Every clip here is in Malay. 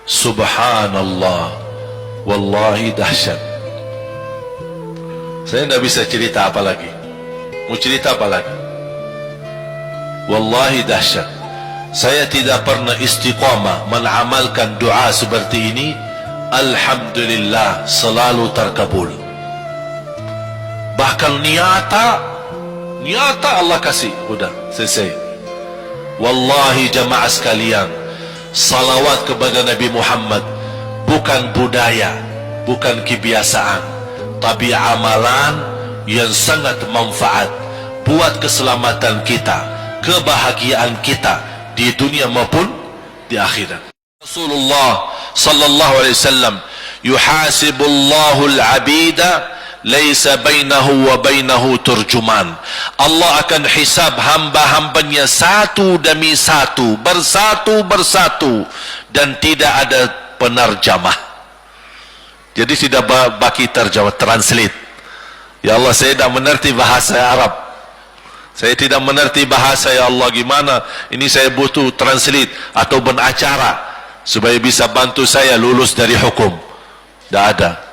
Subhanallah, wallahi dahsyat. Saya tidak bisa cerita apa lagi. Mau cerita apa lagi? Wallahi dahsyat. Saya tidak pernah istiqamah mengamalkan doa seperti ini. Alhamdulillah, selalu terkabul. Bahkan nyata Allah kasih. Udah selesai. Wallahi jamaah sekalian, salawat kepada Nabi Muhammad bukan budaya, bukan kebiasaan, tapi amalan yang sangat manfaat buat keselamatan kita, kebahagiaan kita di dunia maupun di akhirat. Rasulullah sallallahu alaihi wasallam, yuhasibullahu al-'abida laisa bainahu wa bainahu turjuman. Allah akan hisab hamba-hambanya satu demi satu, bersatu dan tidak ada penerjemah. Jadi tidak bagi terjemah, translate. Ya Allah, saya tidak mengerti bahasa Arab, saya tidak mengerti bahasa, ya Allah, gimana ini, saya butuh translate atau benacara supaya bisa bantu saya lulus dari hukum. Tidak ada.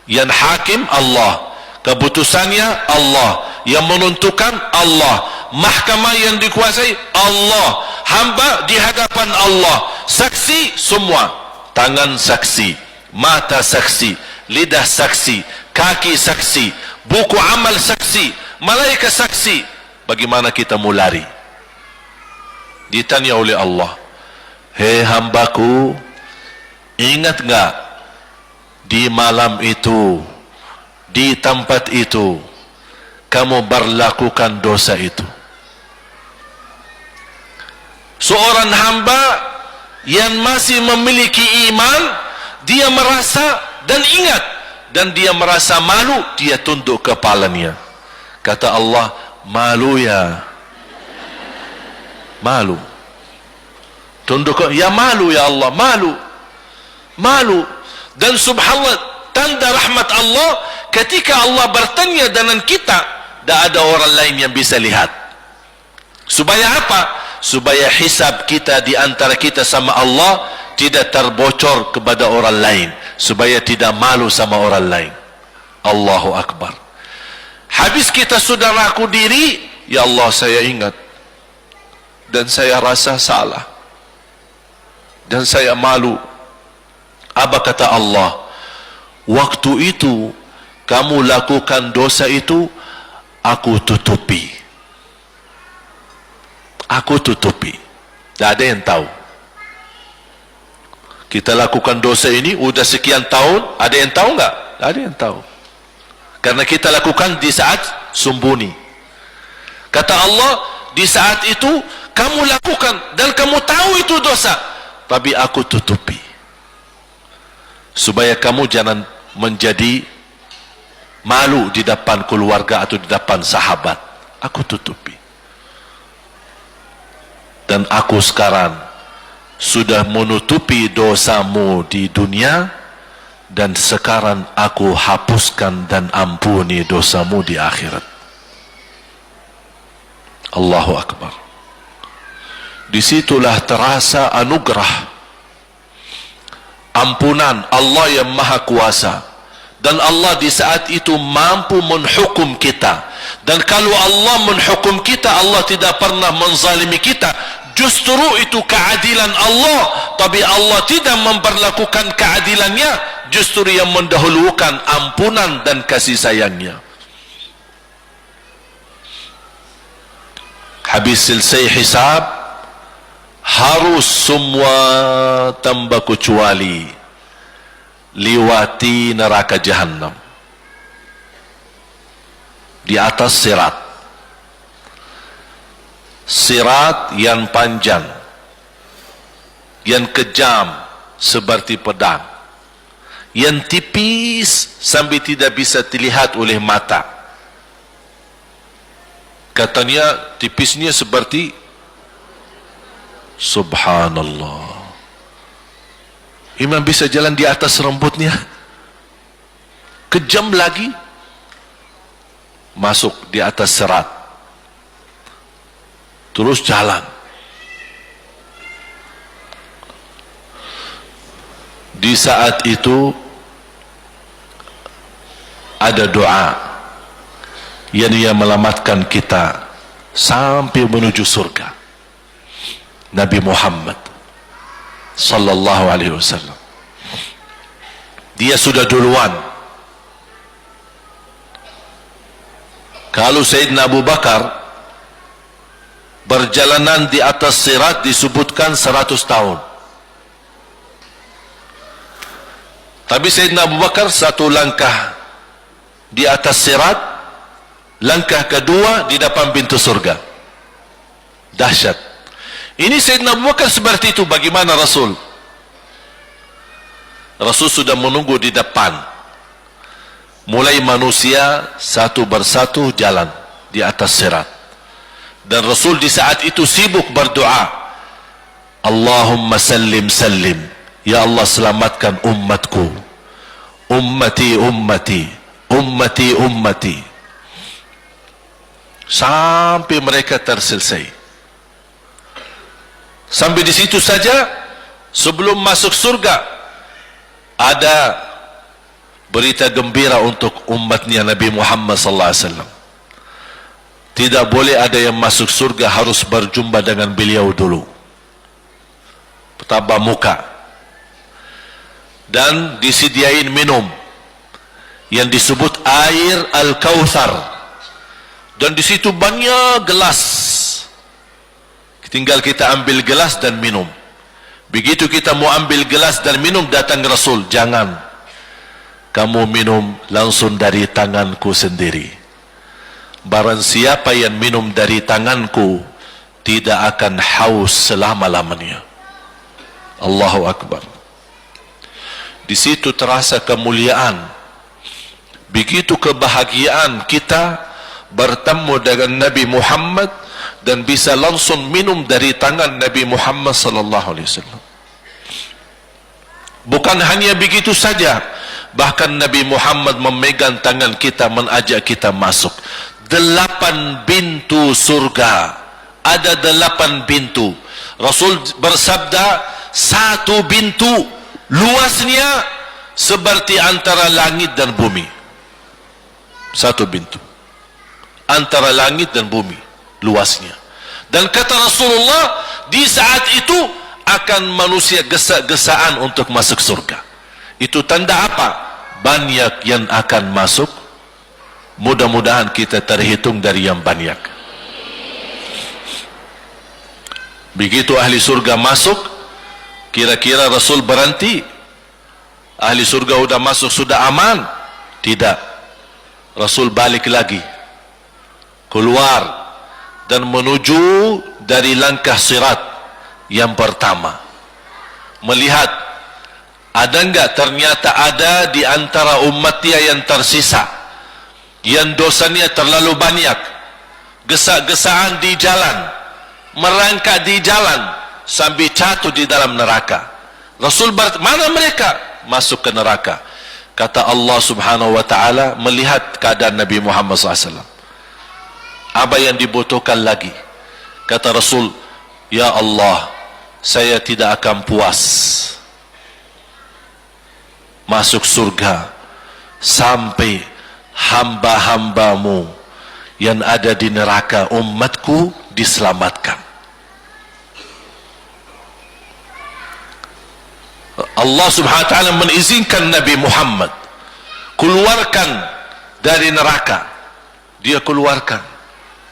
Yang hakim Allah, keputusannya Allah, yang menentukan Allah, mahkamah yang dikuasai Allah, hamba di hadapan Allah, saksi semua, tangan saksi, mata saksi, lidah saksi, kaki saksi, buku amal saksi, malaikat saksi. Bagaimana kita mau lari? Ditanya oleh Allah, hei hambaku, ingat enggak di malam itu, di tempat itu, kamu berlakukan dosa itu? Seorang hamba yang masih memiliki iman, dia merasa dan ingat, dan dia merasa malu, dia tunduk kepalanya. Kata Allah, malu ya, malu. Tunduk, ya malu ya Allah, malu. Dan subhanallah, tanda rahmat Allah, ketika Allah bertanya dengan kita, tidak ada orang lain yang bisa lihat. Supaya apa? Supaya hisab kita di antara kita sama Allah tidak terbocor kepada orang lain, supaya tidak malu sama orang lain. Allahu Akbar. Habis kita sudah raku diri, ya Allah, saya ingat dan saya rasa salah dan saya malu. Apa kata Allah? Waktu itu kamu lakukan dosa itu, aku tutupi. Aku tutupi. Tidak ada yang tahu. Kita lakukan dosa ini udah sekian tahun, ada yang tahu enggak? Tidak ada yang tahu. Karena kita lakukan di saat sembunyi. Kata Allah, di saat itu kamu lakukan dan kamu tahu itu dosa, tapi aku tutupi. Supaya kamu jangan menjadi malu di depan keluarga atau di depan sahabat. Aku tutupi. Dan aku sekarang sudah menutupi dosamu di dunia, dan sekarang aku hapuskan dan ampuni dosamu di akhirat. Allahu Akbar. Disitulah terasa anugerah ampunan Allah yang maha kuasa. Dan Allah di saat itu mampu menghukum kita. Dan kalau Allah menghukum kita, Allah tidak pernah menzalimi kita. Justru itu keadilan Allah. Tapi Allah tidak memperlakukan keadilannya, justru yang mendahulukan ampunan dan kasih sayangnya. Habis selesai hisab, harus semua tanpa kecuali liwati neraka jahannam di atas sirat yang panjang, yang kejam seperti pedang, yang tipis sampai tidak bisa dilihat oleh mata. Katanya tipisnya seperti, subhanallah, imam bisa jalan di atas rambutnya. Kejam lagi, masuk di atas serat, terus jalan. Di saat itu ada doa yang ia melamatkan kita sampai menuju surga. Nabi Muhammad sallallahu alaihi wasallam, dia sudah duluan. Kalau Sayyidina Abu Bakar berjalanan di atas sirat disebutkan 100 tahun. Tapi Sayyidina Abu Bakar satu langkah di atas sirat, langkah kedua di depan pintu surga. Dahsyat. Ini Sayyidina Abu Bakar seperti itu. Bagaimana Rasul? Rasul sudah menunggu di depan. Mulai manusia satu persatu jalan di atas sirat. Dan Rasul di saat itu sibuk berdoa, Allahumma sallim sallim, ya Allah selamatkan umatku, ummati ummati, ummati ummati, sampai mereka terselesai. Sampai di situ saja. Sebelum masuk surga ada berita gembira untuk umatnya Nabi Muhammad sallallahu alaihi wasallam. Tidak boleh ada yang masuk surga harus berjumpa dengan beliau dulu, pertama muka, dan disediain minum yang disebut air Al-Kautsar, dan di situ banyak gelas. Tinggal kita ambil gelas dan minum. Begitu kita mau ambil gelas dan minum, datang Rasul, jangan kamu minum langsung dari tanganku sendiri. Barang siapa yang minum dari tanganku tidak akan haus selama-lamanya. Allahu Akbar. Di situ terasa kemuliaan. Begitu kebahagiaan kita bertemu dengan Nabi Muhammad dan bisa langsung minum dari tangan Nabi Muhammad sallallahu alaihi wasallam. Bukan hanya begitu saja, bahkan Nabi Muhammad memegang tangan kita, mengajak kita masuk 8 pintu surga. Ada 8 pintu. Rasul bersabda, satu pintu luasnya seperti antara langit dan bumi. Satu pintu antara langit dan bumi luasnya. Dan kata Rasulullah, di saat itu akan manusia gesa-gesaan untuk masuk surga. Itu tanda apa? Banyak yang akan masuk. Mudah-mudahan kita terhitung dari yang banyak. Begitu ahli surga masuk, kira-kira Rasul berhenti? Ahli surga sudah masuk, sudah aman? Tidak. Rasul balik lagi, keluar dan menuju dari langkah sirat yang pertama, melihat ada enggak ternyata ada di antara umatnya yang tersisa, yang dosanya terlalu banyak, gesa-gesaan di jalan, merangkak di jalan sampai jatuh di dalam neraka. Rasul mana mereka? Masuk ke neraka. Kata Allah subhanahu wa ta'ala melihat keadaan Nabi Muhammad SAW. Apa yang dibutuhkan lagi? Kata Rasul, ya Allah, saya tidak akan puas masuk surga sampai hamba-hambamu yang ada di neraka, umatku, diselamatkan. Allah subhanahu wa ta'ala mengizinkan Nabi Muhammad keluarkan dari neraka. Dia keluarkan.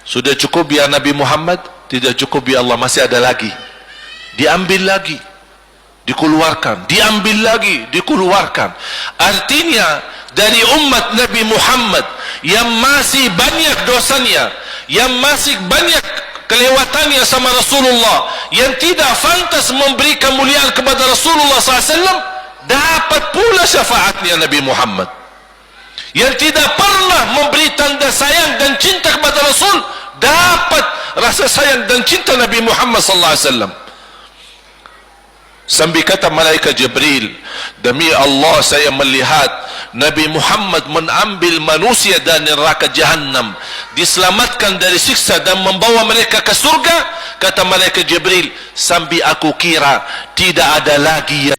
Sudah cukup ya Nabi Muhammad? Tidak cukup ya Allah, masih ada lagi. Diambil lagi, dikeluarkan, diambil lagi, dikeluarkan. Artinya dari umat Nabi Muhammad yang masih banyak dosanya, yang masih banyak kelewatannya sama Rasulullah, yang tidak pantas memberi kemuliaan kepada Rasulullah SAW, dapat pula syafaatnya Nabi Muhammad. Yang tidak pernah memberi tanda sayang dan cinta kepada Rasul, dapat rasa sayang dan cinta Nabi Muhammad SAW. Sampai kata malaikat Jibril, demi Allah saya melihat Nabi Muhammad mengambil manusia dari neraka Jahannam, diselamatkan dari siksa dan membawa mereka ke surga. Kata malaikat Jibril, sampai aku kira tidak ada lagi yang